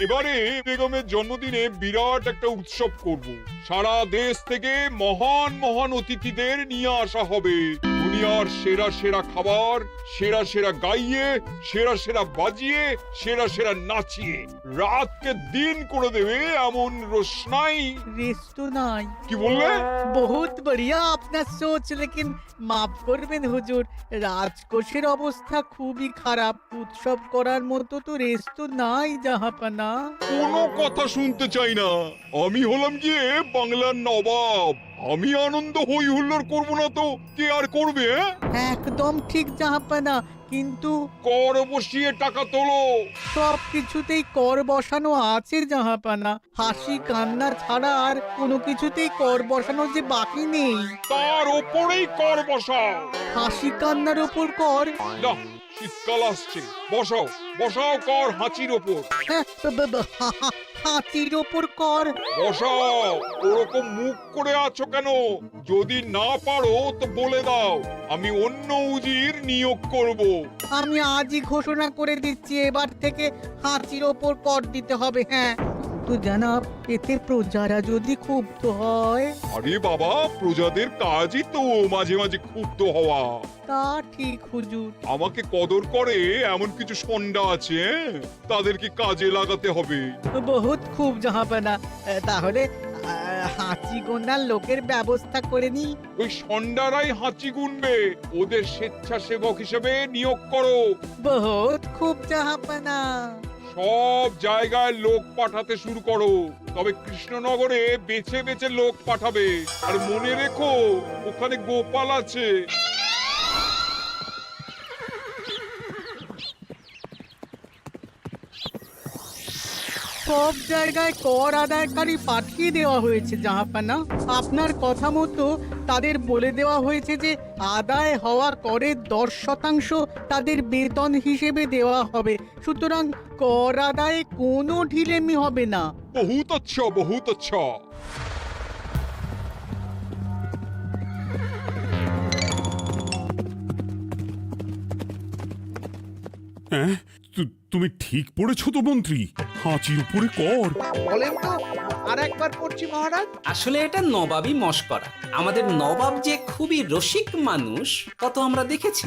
এবারে বেগমের জন্মদিনে বিরাট একটা উৎসব করব। সারা দেশ থেকে মহান মহান অতিথিদের নিয়ে আসা হবে। দুনিয়ার সেরা সেরা খাবার, সেরা সেরা গাইয়ে, সেরা সেরা বাজিয়ে, সেরা সেরা নাচিয়ে রাতকে দিন করে দেবে এমন रोशनाई। रेस्तो নাই। কি বললে? बहुत बढ़िया আপনার সোচ, लेकिन মাফ করবেন হুজুর, রাজকোষের অবস্থা খুবই খারাপ। উৎসব করার মতো তো রেस्तो নাই জাহাপানা। কোনো কথা শুনতে চাই না। আমি হলাম গিয়ে বাংলার নবাব। আমি আনন্দ হই হুল্লোড় করবো না তো কে আর করবে? একদম ঠিক জাহাপানা, কিন্তু কর বসিয়ে টাকা তোলো। সব কিছুতেই কর বসানো আছে জাহাপানা। হাসি কান্না ছাড়া আর কোনো কিছুতেই কর বসানো যে বাকি নেই। তার ওপরেই কর বসাও। হাসি কান্নার ওপর কর? না, শীতকাল আসছে, বসাও বসাও কর হাঁচির ওপর। হ্যাঁ, হাতির ওপর কর? বসাও। ওরকম মুখ করে আছো কেন? যদি না পারো তো বলে দাও, আমি অন্য উজির নিয়োগ করব। আমি আজই ঘোষণা করে দিচ্ছি, এবার থেকে হাতির ওপর কর দিতে হবে। হ্যাঁ, তো জানাব, এতে প্রজারা যদি ক্ষুব্ধ হয়? আরে বাবা, প্রজাদের কাজই তো মাঝে মাঝে ক্ষুব্ধ হওয়া। তা ঠিক হুজুর। আমাকে কদর করে এমন কিছু সন্ডা আছে, তাদেরকে কাজে লাগাতে হবে। বহুত খুব জাহাপানা। তাহলে হাঁচি গোনার লোকের ব্যবস্থা করে নি। ওই সন্ডারাই হাঁচি গুনবে। ওদের স্বেচ্ছাসেবক হিসেবে নিয়োগ করো। বহুত খুব জাহাপানা। সব জায়গায় লোক পাঠাতে শুরু করো। তবে কৃষ্ণনগরে বেছে বেছে লোক পাঠাবে। আর মনে রেখো, ওখানে গোপাল আছে। সব জায়গায় কর আদায়কারী পাঠিয়ে দেওয়া হয়েছে জাহাপানা। আপনার কথা মতো তাদের বলে দেওয়া হয়েছে যে আদায় হওয়া করের 10% তাদের বেতন হিসেবে দেওয়া হবে। সুতরাং কর আদায়ে কোনো ঢিলেমি হবে না। বহুত আচ্ছা, বহুত আচ্ছা। হ্যাঁ, তুমি ঠিক পড়েছো তো মন্ত্রী? হাঁচির উপরে কর? বলেন তো, আর একবার পড়ছি মহারাজ। আসলে এটা নবাবই মশকরা। আমাদের নবাব যে খুবই রসিক মানুষ তা তো আমরা দেখেছি।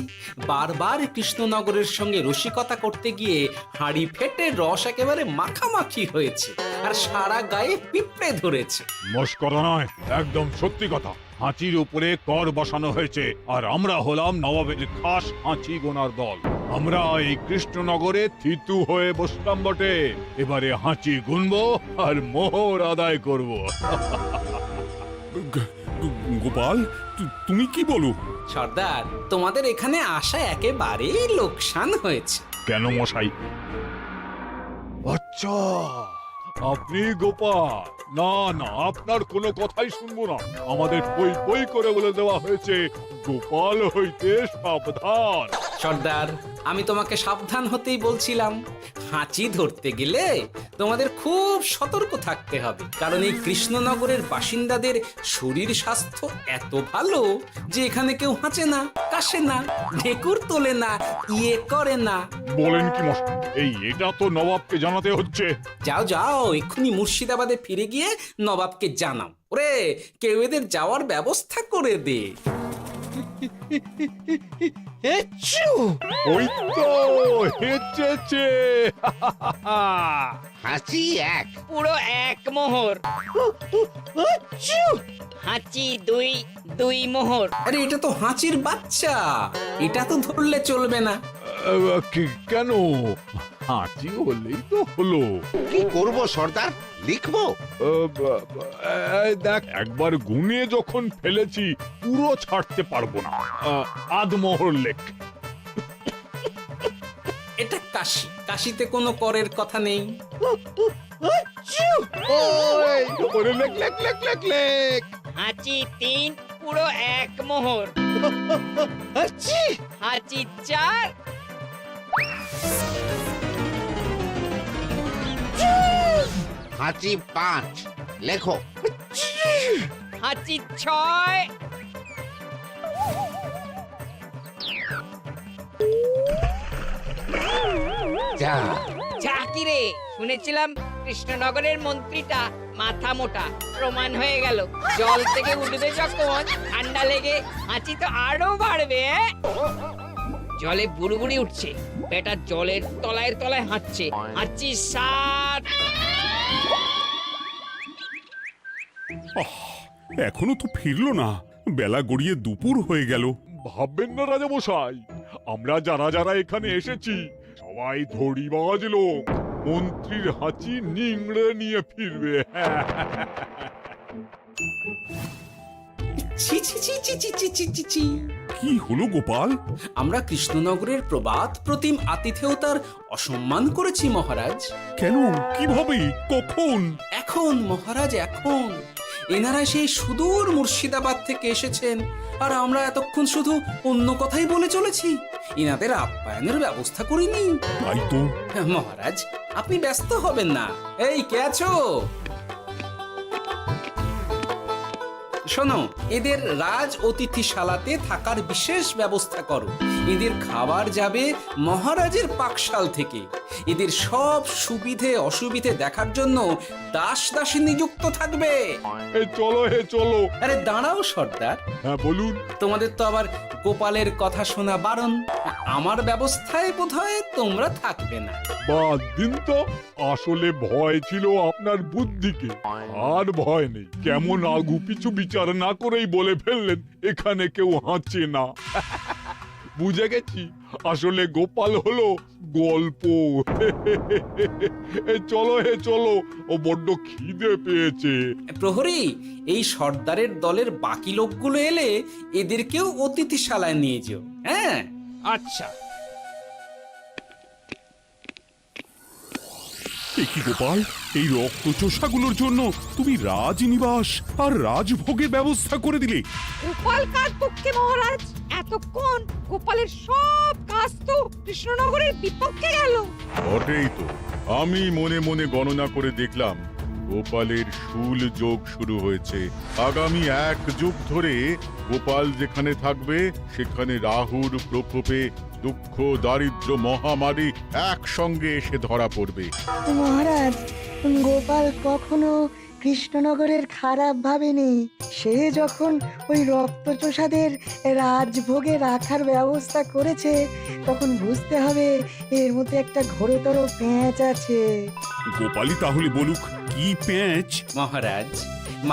বারবার কৃষ্ণনগরের সঙ্গে রসিকতা করতে গিয়ে হাঁড়ি ফেটে রস একেবারে মাখামাখি হয়েছে, আর সারা গায়ে পিঁপড়ে ধরেছে। মশকরা নয়, একদম সত্যি কথা। হাঁচির উপরে কর বসানো হয়েছে, আর আমরা হলাম নবাবের খাস হাঁচি গোনার দল। আমরা এই কৃষ্ণনগরে থিতু হয়ে বসলাম বটে। এবারে হাঁচি গুনবো আর মোহর আদায় করব। গোপাল, তুমি কি বলো? সর্দার, তোমাদের এখানে আসা একেবারেই লোকসান হয়েছে। কেন মশাই? আচ্ছা, আপনি গোপাল? না না, আপনার কোনো কথাই শুনবো না। আমাদের বই বই করে বলে দেওয়া হয়েছে, গোপাল হইতে সাবধান। সর্দার, আমি তোমাকে সাবধান হতেই বলছিলাম। হাঁচি ধরতে গেলে তোমাদের খুব সতর্ক থাকতে হবে, কারণ এই কৃষ্ণনগরের বাসিন্দাদের শরীর স্বাস্থ্য এত ভালো যে এখানে কেউ হাঁচে না, কাশে না, ঢেকুর তোলে না, ইয়ে করে না। বলেন কি মশাই? এটা তো নবাবকে জানাতে হচ্ছে। যাও যাও, এক্ষুনি মুর্শিদাবাদে ফিরে গিয়ে নবাবকে জানাও। ওরে, কেউ এদের যাওয়ার ব্যবস্থা করে দে। ওই তো হেঁচেছে। হাঁচি এক। পুরো এক মোহর। হাঁচি দুই, দুই মোহর। আরে, এটা তো হাঁচির বাচ্চা, এটা তো ধরলে চলবে না। কেন? হাঁচি হলেই তো হলো। কি করব সর্দার? লিখবো? দেখ, একবার গুনে যখন ফেলেছি পুরো ছাড়তে পারবো না। আধমোহর লেখ। এটা কাশি, কাশিতে কোনো করের কথা নেই। ওরে লেখ লেখ লেখ লেখ লেখ। হাঁচি তিন, পুরো এক মোহর। হাঁচি চার, হাঁচি 5, লেখো। হাঁচি ছয়, যা। যা কি রে? শুনেছিলাম কৃষ্ণনগরের মন্ত্রীটা মাথা মোটা, প্রমাণ হয়ে গেল। জল থেকে উঠবে যখন ঠান্ডা লেগে হাঁচি তো আরো বাড়বে। জলে বুড়বুড়ি উঠছে, বেটা জলের তলায় তলায় হাঁটছে, হাঁচি সাত। এখনো তো ফিরলো না, বেলা গড়িয়ে দুপুর হয়ে গেল। ভাববেন না রাজামশাই, আমরা যারা যারা এখানে এসেছি সবাই ধড়িবাজ লোক। মন্ত্রীর হাঁচি নিংড়ে নিয়ে ফিরবে। ছি ছি ছি ছি ছি ছি ছি ছি ছি। কি হলো গোপাল? আমরা কৃষ্ণনগরের প্রবাদ প্রতিম আতিথেয়তার অসম্মান করেছি মহারাজ। কেন? কিভাবে? কখন? এখন মহারাজ, এখন এনারা সেই সুদূর মুর্শিদাবাদ থেকে এসেছেন, আর আমরা এতক্ষণ শুধু অন্য কথাই বলে চলেছি, এনাদের আপ্যায়নের ব্যবস্থা করিনি। তাই তো। মহারাজ, আপনি ব্যস্ত হবেন না। এই কে আছো? শোনো, এদের রাজ অতিথিশালাতে থাকার বিশেষ ব্যবস্থা করো। এদের খাবার যাবে মহারাজের পাকশাল থেকে। এদের সব সুবিধে অসুবিধে দেখার জন্য দাস দাসী নিযুক্ত থাকবে। চলো চলো। আরে দাঁড়াও সর্দার। হ্যাঁ বলুন। তোমাদের তো আবার গোপালের কথা শোনা বারণ। আমার ব্যবস্থায় বোধহয় তোমরা থাকবে না। বাদ দিন তো, আসলে ভয় ছিল আপনার বুদ্ধিকে, আর ভয় নেই। কেমন আগু পিছু বিচার না করেই বলে ফেললেন এখানে কেউ হাঁচে না। বুঝে গেছি, আসলে গোপাল হলো গল্প। চলো চলো, ও বড্ড খিদে পেয়েছে। প্রহরী, এই সর্দারের দলের বাকি লোকগুলো এলে এদেরকেও অতিথিশালায় নিয়ে যেও। হ্যাঁ, আচ্ছা। এ কি গোপাল, এই রক্তচোষাগুলোর জন্য তুমি রাজনিবাস আর রাজভোগের ব্যবস্থা করে দিলে? গোপাল কার পক্ষে মহারাজ? এতক্ষণ গোপালের সব কাজ তো কৃষ্ণনগরের বিপক্ষে গেল। বটেই তো, আমি মনে মনে গণনা করে দেখলাম গোপালের শুল যোগ শুরু হয়েছে। আগামী 1 যুগ ধরে গোপাল যেখানে থাকবে সেখানে রাহুর প্রকোপে দুঃখ দারিদ্র মহামারী একসঙ্গে এসে ধরা পড়বে। মহারাজ, গোপাল কখনো কৃষ্ণনগরের খারাপ ভাবেনি। সে যখন ওই রক্তচোষাদের রাজভোগে রাখার ব্যবস্থা করেছে, তখন বুঝতে হবে এর মধ্যে একটা ঘোরতর পেঁচ আছে। গোপালই তাহলে বলুক, কি পেঁচ? মহারাজ,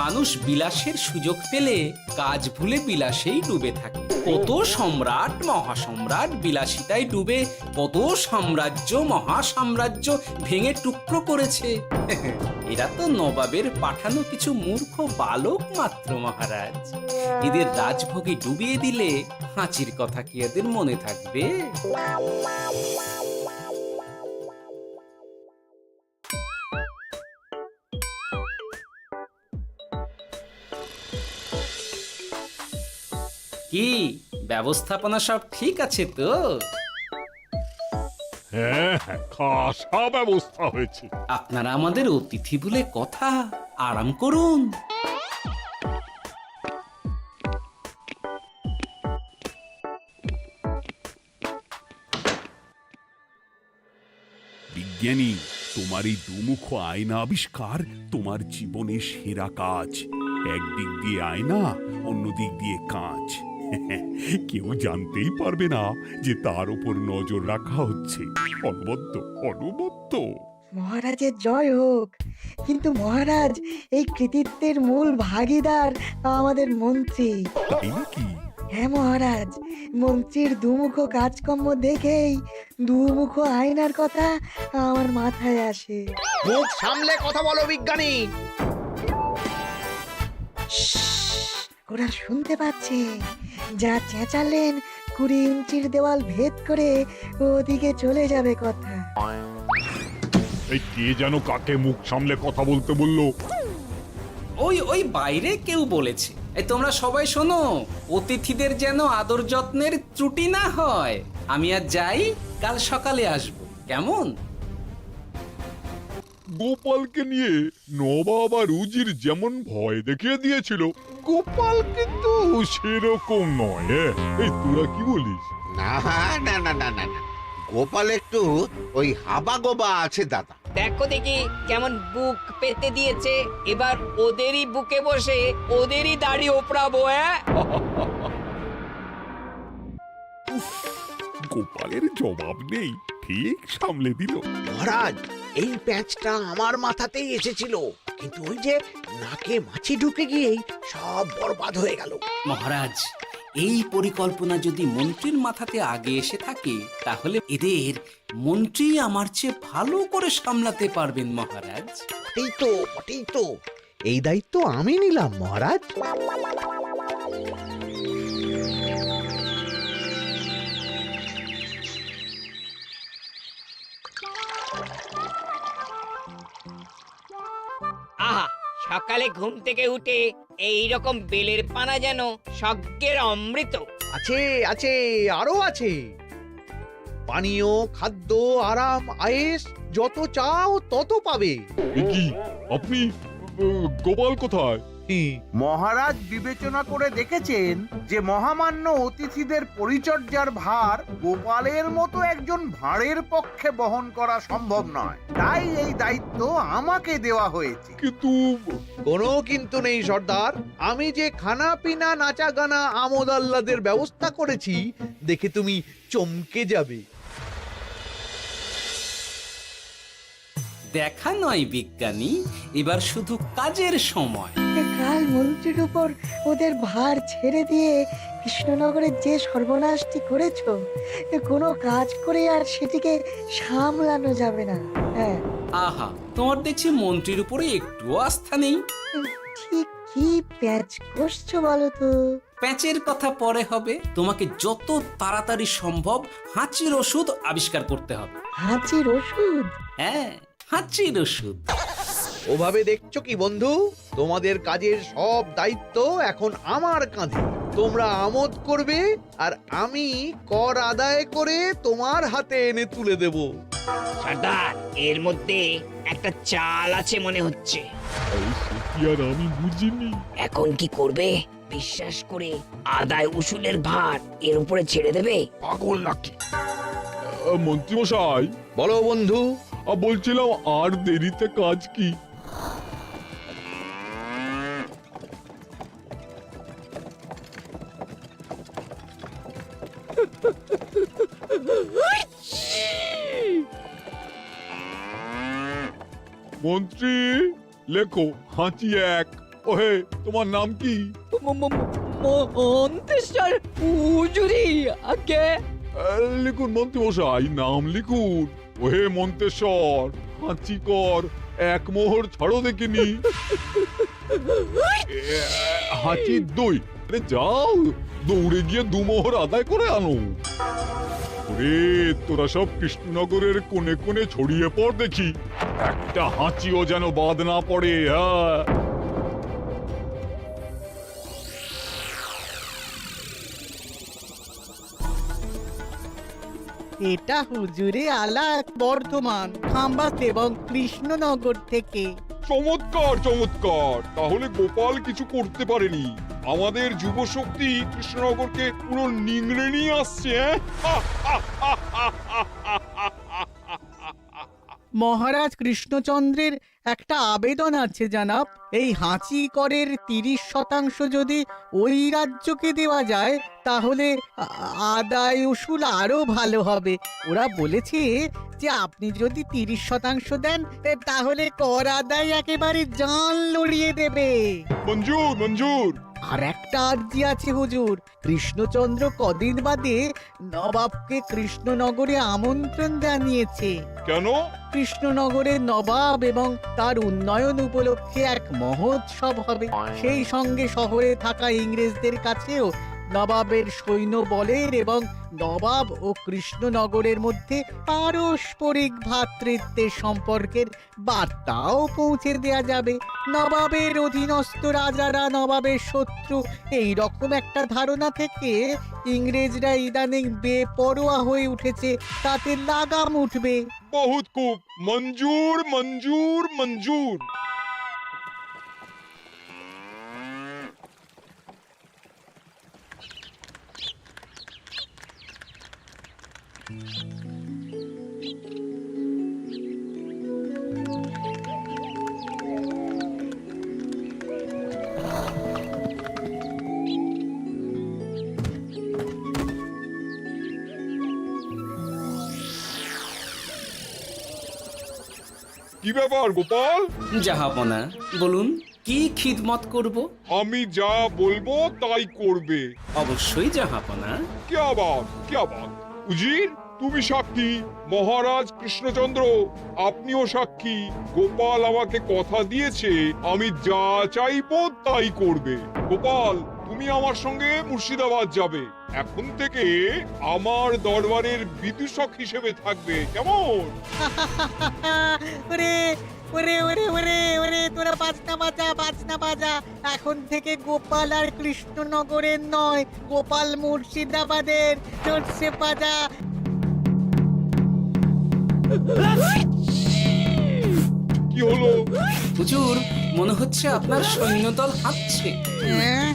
মানুষ বিলাসের সুযোগ পেলে কাজ ভুলে বিলাসেই ডুবে থাকে। কত সম্রাট মহাসম্রাট বিলাসিতায় ডুবে কত সাম্রাজ্য মহাসাম্রাজ্য ভেঙে টুকরো করেছে। এরা তো নবাবের পাঠানো কিছু মূর্খ বালক মাত্র মহারাজ। এদের রাজভোগে ডুবিয়ে দিলে হাঁচির কথা কি এদের মনে থাকবে? কি ব্যবস্থাপনা সব ঠিক আছে তো? হ্যাঁ, খাসা ব্যবস্থা হয়েছে। আপনারা আমাদের অতিথি বলে কথা, আরাম করুন। বিজ্ঞানী, তোমার এই দুমুখ আয়না আবিষ্কার তোমার জীবনের সেরা কাজ। একদিক দিয়ে আয়না, অন্য দিক দিয়ে কাঁচ। কেউ জানতেই পারবে না যে তার উপর নজর রাখা হচ্ছে। অনবদ্য অনবদ্য। মহারাজের জয় হোক। কিন্তু মহারাজ, এই কৃতিত্বের মূল ভাগীদার আমাদের মন্ত্রী। তাই নাকি? হ্যাঁ মহারাজ, মন্ত্রীর দুমুখ কাজকর্ম দেখেই দুমুখ আয়নার কথা আমার মাথায় আসে। মুখ সামলে কথা বলো বিজ্ঞানী। ওরা শুনতে পাচ্ছে। যা চেঁচালেন 20 ইঞ্চির দেওয়াল ভেদ করে ওদিকে চলে যাবে কথা। এই কে যেন কাকে মুখ সামলে কথা বলতে বললো? ওই বাইরে কেউ বলেছে। এই তোমরা সবাই শোনো, অতিথিদের যেন আদর যত্নের ত্রুটি না হয়। আমি আর যাই, কাল সকালে আসবো, কেমন? গোপালকে নিয়ে নবাব আর উজির যেমন ভয় দেখিয়ে দিয়েছিল, গোপাল কিন্তু সেরকম নয়। এই তোরা কি বলিস? না না না না না না, গোপাল একটু ওই হাবা গোবা আছে দাদা। দেখো দেখি কেমন বুক পেতে দিয়েছে। এবার ওদেরই বুকে বসে ওদেরই দাড়ি ওপরাবো। গোপালের জবাব নেই, ঠিক সামলে দিল। মহারাজ, এই প্যাঁচটা আমার মাথাতেই এসেছিল, কিন্তু ওই যে নাকে মাছি ঢুকে গিয়েই সব বরবাদ হয়ে গেল। মহারাজ, এই পরিকল্পনা যদি মন্ত্রীর মাথাতে আগে এসে থাকে তাহলে এদের মন্ত্রী আমার চেয়ে ভালো করে সামলাতে পারবেন মহারাজ। বটেই তো, এই দায়িত্ব আমি নিলাম মহারাজ। আহা, সকালে ঘুম থেকে উঠে এই রকম বেলের পানা যেন স্বর্গের অমৃত। আছে আছে, আরো আছে। পানীয়, খাদ্য, আরাম, আয়েশ, যত চাও তত পাবে। এ কি, আপনি গোপাল কোথায়? মহারাজ বিবেচনা করে দেখেছেন যে মহামান্য অতিথিদের পরিচর্যার ভার গোপালের মতো একজন ভাঁড়ের পক্ষে বহন করা সম্ভব নয়, তাই এই দায়িত্ব আমাকে দেওয়া হয়েছে। কিন্তু কোনো কিন্তু নেই সর্দার, আমি যে খানা পিনা নাচা গানা আমোদ আহ্লাদের ব্যবস্থা করেছি দেখে তুমি চমকে যাবে। দেখা নয় বিজ্ঞানী, এবার শুধু কাজের সময়। কাল মন্ত্রীর উপর ওদের ভার ছেড়ে দিয়ে কৃষ্ণনগরের যে সর্বনাশটি করেছো, কোনো কাজ করে আর সেটিকে সামলানো যাবে না। হ্যাঁ, আহা, তোমার দেখছি মন্ত্রীর উপরে একটুও আস্থা নেই। ঠিক কি প্যাচ করছো বলো তো? প্যাচের কথা পরে হবে, তোমাকে যত তাড়াতাড়ি সম্ভব হাঁচির ওষুধ আবিষ্কার করতে হবে। হাঁচির ওষুধ? হ্যাঁ, হাঁচির ওষুধ। ওভাবে দেখছো কি বন্ধু? তোমাদের কাজের সব দায়িত্ব এখন আমার কাঁধে। তোমরা আমোদ করবে আর আমি কর আদায় করে তোমার হাতে এনে তুলে দেব। সর্দার, এর মধ্যে একটা চাল আছে মনে হচ্ছে। কি আর আমি বুঝিনি। এখন কি করবে? বিশ্বাস করে আদায় উসুলের ভার এর উপরে ছেড়ে দেবে? পাগল নাকি? মন্ত্রী মশাই, বলো বন্ধু। বলছিলাম আর দেরিতে কাজ কি? মন্ত্রী, লেখো হাঁচি এক। ওহে, তোমার নাম কি? মন্ত্রেশ্বর হুজুরি আগে। লিখুন মন্ত্রী মশাই, নাম লিখুন। ওহে মন্তেশ্বর, হাঁচি কর, এক মোহর ছাড়ো দেখিনি। হাঁচি দুই। আরে যাও, দৌড়ে গিয়ে দু মোহর আদায় করে আনো। ওরে, তোরা সব কৃষ্ণনগরের কোণে কোণে ছড়িয়ে পড় দেখি, একটা হাঁচিও যেন বাদ না পড়ে। হ্যাঁ, এটা হুজুরে আলাক বর্ধমান, খাম্বাস এবং কৃষ্ণনগর থেকে। চমৎকার চমৎকার। তাহলে গোপাল কিছু করতে পারেনি, আমাদের যুব শক্তি কৃষ্ণনগরকে পুরো নিংড়ে নিয়ে আসছে। মহারাজ কৃষ্ণচন্দ্রের একটা আবেদন আছে জানাব। এই হাঁচি করের 30% যদি ওই রাজ্যকে দেওয়া যায় তাহলে আদায় উসুল আরো ভালো হবে। ওরা বলেছে যে আপনি যদি 30% দেন তাহলে কর আদায় একেবারে জান লড়িয়ে দেবে। মঞ্জুর মঞ্জুর। আর একটা আর্জি আছে হুজুর, কৃষ্ণচন্দ্র কদিন বাদে নবাবকে কৃষ্ণনগরে আমন্ত্রণ জানিয়েছে। কেন? কৃষ্ণনগরের নবাব এবং তার উন্নয়ন উপলক্ষে এক মহোৎসব হবে। সেই সঙ্গে শহরে থাকা ইংরেজদের কাছেও নবাবের সৈন্য বলের এবং নবাব ও কৃষ্ণনগরের মধ্যে পারস্পরিক ভ্রাতৃত্বের সম্পর্কের বার্তাও পৌঁছে দেয়া যাবে। নবাবের অধীনস্থ রাজারা নবাবের শত্রু, এই রকম একটা ধারণা থেকে ইংরেজরা ইদানিং বেপরোয়া হয়ে উঠেছে, তাতে লাগাম উঠবে। বহুত খুব, মঞ্জুর মঞ্জুর মঞ্জুর। কি ব্যাপার গোপাল? জাহাপনা বলুন কি খিদমত করব? আমি যা বলবো তাই করবে। অবশ্যই জাহাপনা। কি আবার উজির, তুমি সাক্ষী, মহারাজ কৃষ্ণচন্দ্র আপনিও সাক্ষী। গোপাল আমাকে কথা দিয়েছে আমি যা চাইবো তাই করবে। গোপাল, তুমি আমার সঙ্গে মুর্শিদাবাদ যাবে। এখন থেকে আমার দরবারের বিদূষক হিসেবে থাকবে, কেমন? ওরে ওরে ওরে ওরে ওরে তোরা বাজনা বাজা। এখন থেকে গোপাল আর কৃষ্ণনগরের নয়, গোপাল মুর্শিদাবাদের। চলছে বাজা। কি হলো? হুজুর, মনে হচ্ছে আপনার সৈন্যদল হাঁটছে। হ্যাঁ?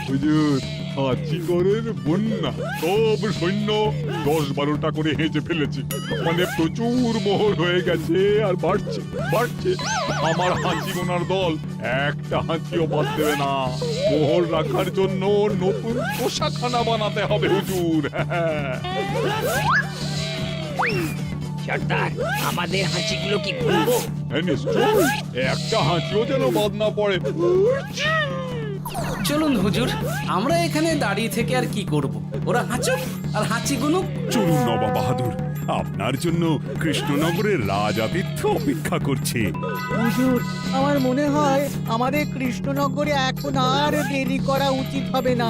হুজুর, হাঁচিগড়ের বন্যা সব সৈন্য 10-12টা করে হেঁচে ফেলেছে। মানে প্রচুর মোহর হয়ে গেছে আর বাড়ছে বাড়ছে। আমার হাঁচি গোনার দল একটা হাঁচিও বাদ দেবে না। মোহর রাখার জন্য নতুন পোশাকখানা বানাতে হবে হুজুর। সর্দার, আমাদের হাঁচিগুলো কি খুলবো? হ্যাঁ, নিশ্চয়ই। একটা হাঁচিও যেন বাদ না পড়ে। চলুন হুজুর, আমরা এখানে দাঁড়িয়ে থেকে আর কি করব? ওরা হাঁচুক আর হাঁচি গুনুক। চলুন নবাব বাহাদুর, আপনার জন্য কৃষ্ণনগরের রাজাতিথ্য অপেক্ষা করছে। হুজুর, আমার মনে হয় আমাদের কৃষ্ণনগরে এখন আর দেরি করা উচিত হবে না।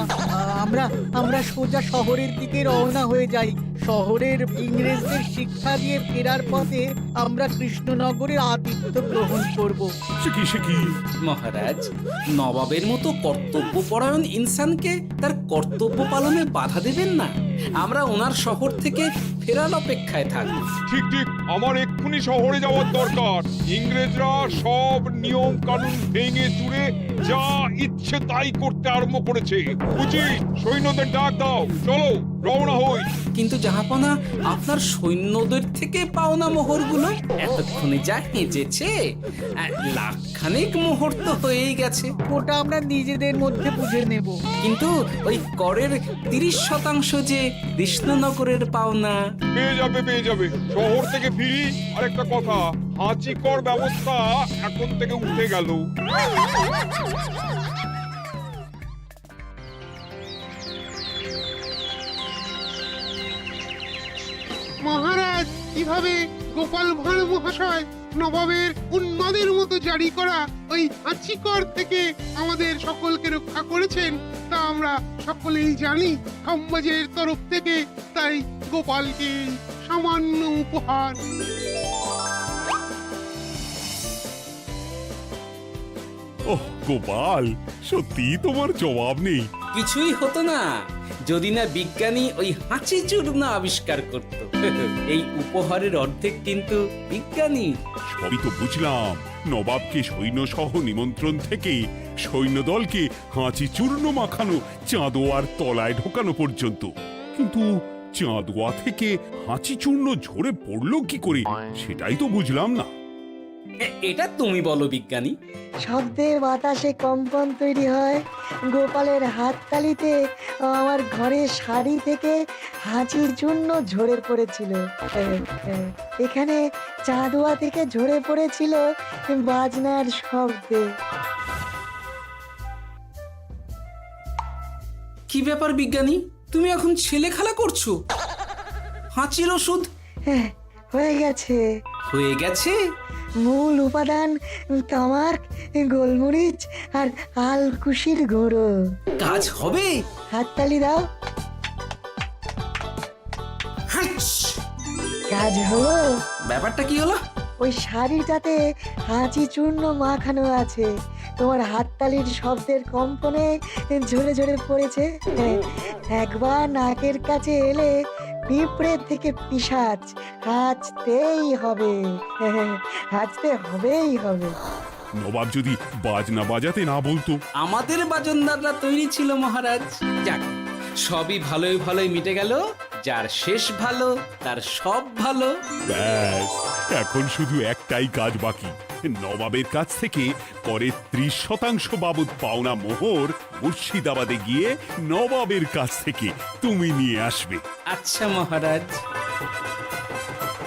আমরা সোজা শহরের দিকে রওনা হয়ে যাই। শহরের ইংরেজদের শিক্ষা দিয়ে ফেরার পথে আমরা কৃষ্ণনগরের আতিথ্য গ্রহণ করব। সে কি? মহারাজ, নবাবের মতো কর্তব্যপরায়ণ ইনসানকে তার কর্তব্য পালনে বাধা দেবেন না। আমরা ওনার শহর থেকে ফেরার অপেক্ষায় থাকব। ঠিক ঠিক, আমার এক্ষুনি শহরে যাওয়ার দরকার। ইংরেজরা সব নিয়ম কানুন ভেঙে চুরে যা ইচ্ছে তাই করতে আরম্ভ করেছে। বুঝি, সৈন্যদের ডাক দাও, চলো রওনা হই। কিন্তু জাহাপনা, আপনার সৈন্যদের থেকে পাওনা মোহরগুলো এতক্ষণে যা হেঁচেছে, লাখখানেক মোহর তো হয়েই গেছে। ওটা আমরা নিজেদের মধ্যে বুঝে নেব। কিন্তু ওই করের 30% যে কৃষ্ণনগরের পাওনা। পেয়ে যাবে। শহর থেকে ফিরি। আরেকটা কথা, হাঁচিকর ব্যবস্থা এখন থেকে উঠে গেল। মহারাজ, কিভাবে গোপাল ভাঁড় মহাশয় নবাবের উন্মাদের মতো জারি করা ওই হাঁচিকর থেকে আমাদের সকলকে রক্ষা করেছেন তা আমরা সকলেই জানি। সমাজের তরফ থেকে তাই গোপালকে সামান্য উপহার। ওহ গোপাল, সত্যি তোমার জবাব নেই। কিছুই হতো না যদি না বিজ্ঞানী ওই হাঁচি চূর্ণ আবিষ্কার করত। এই উপহারের অর্ধেক কিন্তু বিজ্ঞানী। সবই তো বুঝলাম, নবাবকে সৈন্য সহ নিমন্ত্রণ থেকে সৈন্যদলকে হাঁচি চূর্ণ মাখানো চাঁদোয়ার তলায় ঢোকানো পর্যন্ত। কিন্তু চাঁদোয়া থেকে হাঁচি চূর্ণ ঝরে পড়লো কি করে, সেটাই তো বুঝলাম না। এটা তুমি বলো বিজ্ঞানী। শব্দে বাতাসে কম্পন তৈরি হয়। গোপালের হাততালিতে আমার ঘরের শাড়ি থেকে হাঁচির জন্য ঝরে পড়েছিল। এখানে চাঁদোয়া থেকে ঝরে পড়েছিল বাজনার শব্দে। কি ব্যাপার বিজ্ঞানী, তুমি এখন ছেলে খেলা করছো? হাঁচির ওষুধ হয়ে গেছে। হয়ে গেছে? মূল উপাদান তামাক, গোলমরিচ আর আলকুশির গুঁড়ো। কাজ হবে? হাততালি দাও। কাজ হলো। ব্যাপারটা কি হলো? ওই শাড়িটাতে হাঁচি চূর্ণ মাখানো আছে। তোমার হাততালির শব্দের কম্পনে ঝরে ঝরে পড়েছে। একবার নাকের কাছে এলে পিঁপড়ে থেকে পিশাচ হাঁচতেই হবে। হাঁচতে হবেই হবে। নবাব যদি বাজনা বাজাতে না বলতো। আমাদের বাজনদাররা তৈরি ছিল মহারাজ। যাক, সবই ভালোই মিটে গেল। যার শেষ ভালো তার সব ভালো। ব্যাস, এখন শুধু একটাই কাজ বাকি। নবাবের কাছ থেকে করের 30% বাবদ পাওনা মোহর মুর্শিদাবাদে গিয়ে নবাবের কাছ থেকে তুমি নিয়ে আসবে। আচ্ছা মহারাজ।